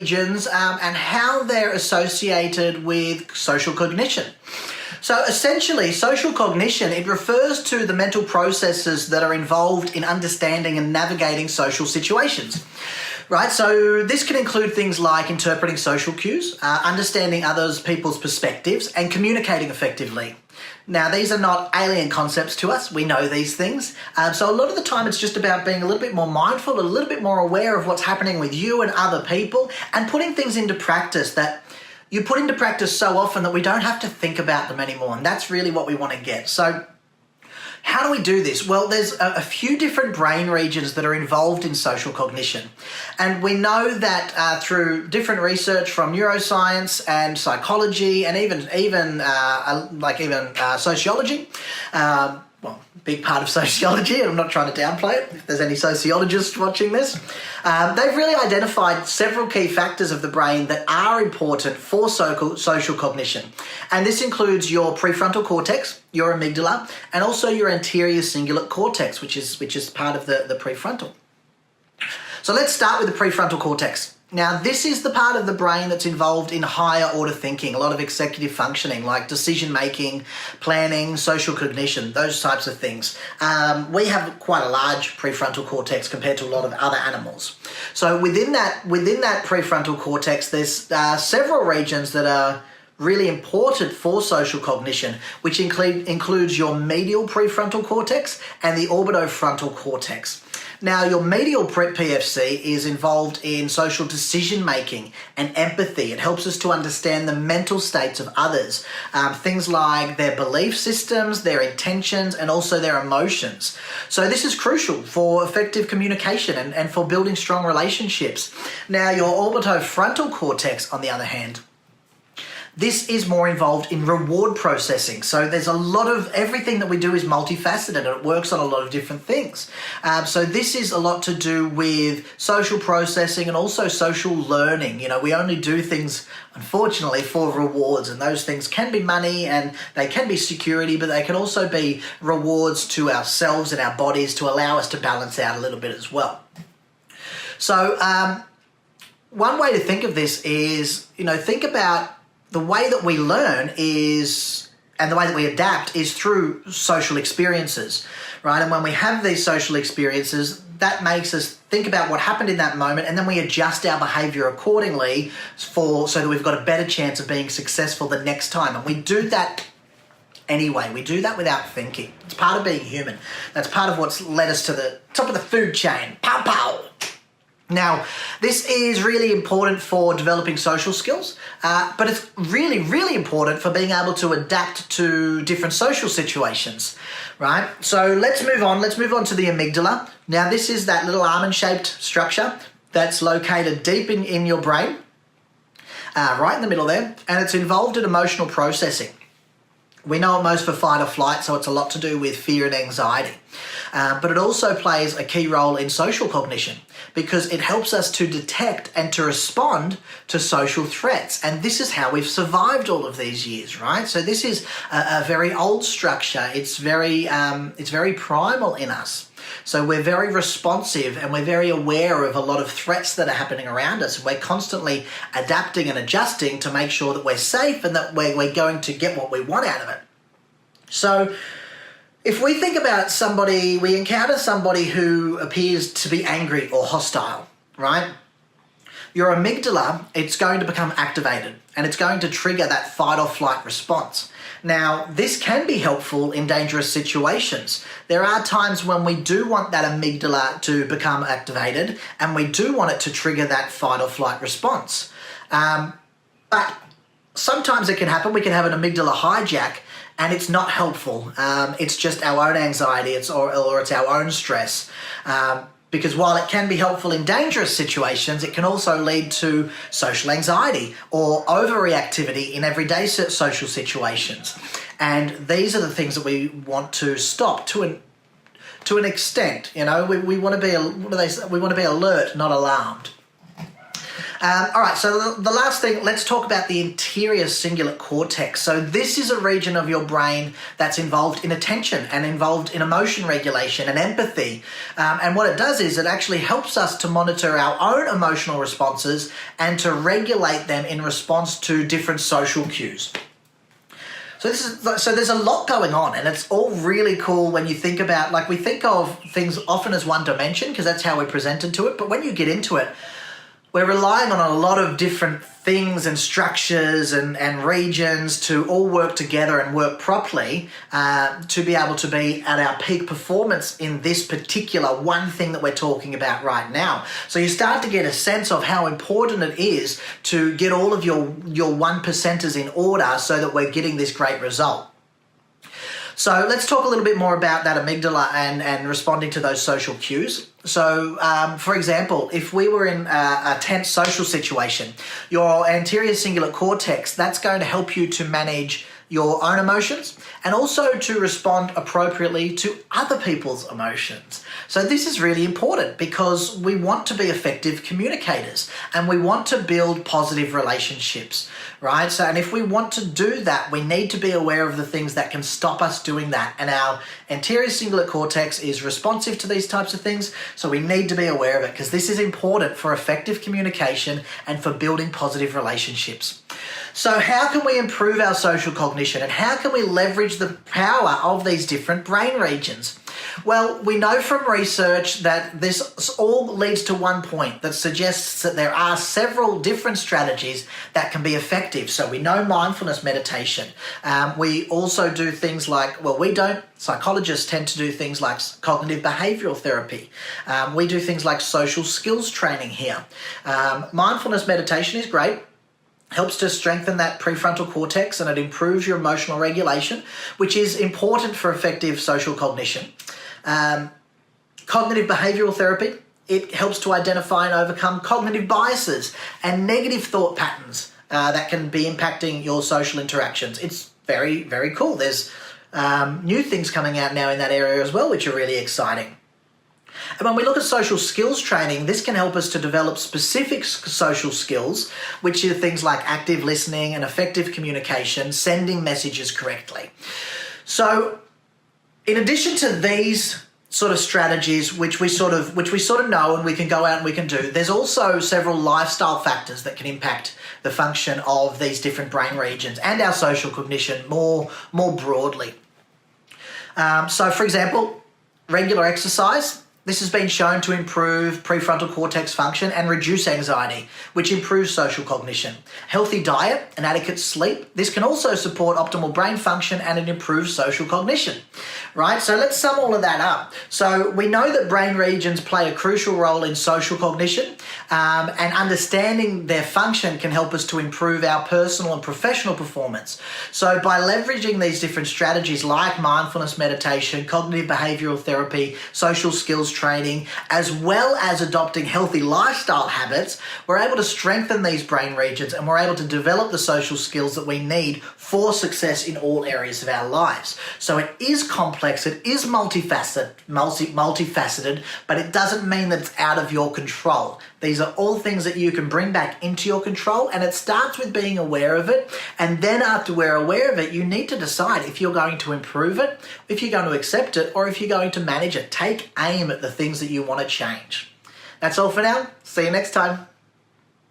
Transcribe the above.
regions and how they're associated with social cognition. So essentially, social cognition, it refers to the mental processes that are involved in understanding and navigating social situations. Right, so this can include things like interpreting social cues, understanding others people's perspectives, and communicating effectively. Now, these are not alien concepts to us. We know these things. So a lot of the time it's just about being a little bit more mindful, a little bit more aware of what's happening with you and other people, and putting things into practice that you put into practice so often that we don't have to think about them anymore. And that's really what we want to get. So how do we do this? Well, there's a few different brain regions that are involved in social cognition. And we know that through different research from neuroscience and psychology and even sociology, well, big part of sociology, and I'm not trying to downplay it if there's any sociologists watching this. They've really identified several key factors of the brain that are important for social cognition. And this includes your prefrontal cortex, your amygdala, and also your anterior cingulate cortex, which is part of the prefrontal. So let's start with the prefrontal cortex. Now, this is the part of the brain that's involved in higher order thinking, a lot of executive functioning like decision-making, planning, social cognition, those types of things. We have quite a large prefrontal cortex compared to a lot of other animals. So within that prefrontal cortex, there's several regions that are really important for social cognition, which includes your medial prefrontal cortex and the orbitofrontal cortex. Now, your medial PFC is involved in social decision-making and empathy. It helps us to understand the mental states of others, things like their belief systems, their intentions, and also their emotions. So this is crucial for effective communication and for building strong relationships. Now, your orbitofrontal cortex, on the other hand, this is more involved in reward processing. So there's a lot of, everything that we do is multifaceted and it works on a lot of different things. So this is a lot to do with social processing and also social learning. You know, we only do things, unfortunately, for rewards, and those things can be money and they can be security, but they can also be rewards to ourselves and our bodies to allow us to balance out a little bit as well. So one way to think of this is, think about the way that we learn and the way that we adapt is through social experiences, right? And when we have these social experiences, that makes us think about what happened in that moment, and then we adjust our behavior accordingly so that we've got a better chance of being successful the next time. And we do that anyway. We do that without thinking. It's part of being human. That's part of what's led us to the top of the food chain. Pow, pow. Now, this is really important for developing social skills, but it's really, really important for being able to adapt to different social situations, right? So let's move on. Let's move on to the amygdala. Now, this is that little almond-shaped structure that's located deep in your brain, right in the middle there, and it's involved in emotional processing. We know it most for fight or flight, so it's a lot to do with fear and anxiety. But it also plays a key role in social cognition because it helps us to detect and to respond to social threats. And this is how we've survived all of these years, right? So this is a very old structure. It's very primal in us. So we're very responsive and we're very aware of a lot of threats that are happening around us. We're constantly adapting and adjusting to make sure that we're safe and that we're going to get what we want out of it. So if we think about we encounter somebody who appears to be angry or hostile, right? Your amygdala, it's going to become activated and it's going to trigger that fight or flight response. Now, this can be helpful in dangerous situations. There are times when we do want that amygdala to become activated and we do want it to trigger that fight or flight response. But sometimes it can happen. We can have an amygdala hijack and it's not helpful. It's just our own anxiety or it's our own stress. Because while it can be helpful in dangerous situations, it can also lead to social anxiety or overreactivity in everyday social situations. And these are the things that we want to stop to an extent. We want to be we want to be alert, not alarmed. All right, so the last thing, let's talk about the anterior cingulate cortex. So this is a region of your brain that's involved in attention and involved in emotion regulation and empathy. And what it does is it actually helps us to monitor our own emotional responses and to regulate them in response to different social cues. So there's a lot going on, and it's all really cool when you think about, like, we think of things often as one dimension because that's how we're presented to it, but when you get into it, we're relying on a lot of different things and structures and regions to all work together and work properly to be able to be at our peak performance in this particular one thing that we're talking about right now. So you start to get a sense of how important it is to get all of your 1%ers in order so that we're getting this great result. So let's talk a little bit more about that amygdala and responding to those social cues. So, for example, if we were in a tense social situation, your anterior cingulate cortex, that's going to help you to manage your own emotions and also to respond appropriately to other people's emotions. So this is really important because we want to be effective communicators and we want to build positive relationships, right? So, and if we want to do that, we need to be aware of the things that can stop us doing that. And our anterior cingulate cortex is responsive to these types of things. So we need to be aware of it because this is important for effective communication and for building positive relationships. So how can we improve our social cognition and how can we leverage the power of these different brain regions? Well, we know from research that this all leads to one point that suggests that there are several different strategies that can be effective. So we know mindfulness meditation. We also do things like, well, we don't. Psychologists tend to do things like cognitive behavioral therapy. We do things like social skills training here. Mindfulness meditation is great. Helps to strengthen that prefrontal cortex and it improves your emotional regulation, which is important for effective social cognition. Cognitive behavioral therapy, it helps to identify and overcome cognitive biases and negative thought patterns that can be impacting your social interactions. It's very, very cool. There's new things coming out now in that area as well, which are really exciting. And when we look at social skills training, this can help us to develop specific social skills, which are things like active listening and effective communication, sending messages correctly. So in addition to these sort of strategies, which we sort of know and we can go out and we can do, there's also several lifestyle factors that can impact the function of these different brain regions and our social cognition more broadly. So for example, regular exercise. This has been shown to improve prefrontal cortex function and reduce anxiety, which improves social cognition. Healthy diet and adequate sleep. This can also support optimal brain function and it improves social cognition, right? So let's sum all of that up. So we know that brain regions play a crucial role in social cognition and understanding their function can help us to improve our personal and professional performance. So by leveraging these different strategies like mindfulness meditation, cognitive behavioral therapy, social skills training, as well as adopting healthy lifestyle habits, we're able to strengthen these brain regions and we're able to develop the social skills that we need for success in all areas of our lives. So it is complex, it is multifaceted, but it doesn't mean that it's out of your control. These are all things that you can bring back into your control, and it starts with being aware of it. And then after we're aware of it, you need to decide if you're going to improve it, if you're going to accept it, or if you're going to manage it. Take aim at the things that you want to change. That's all for now. See you next time.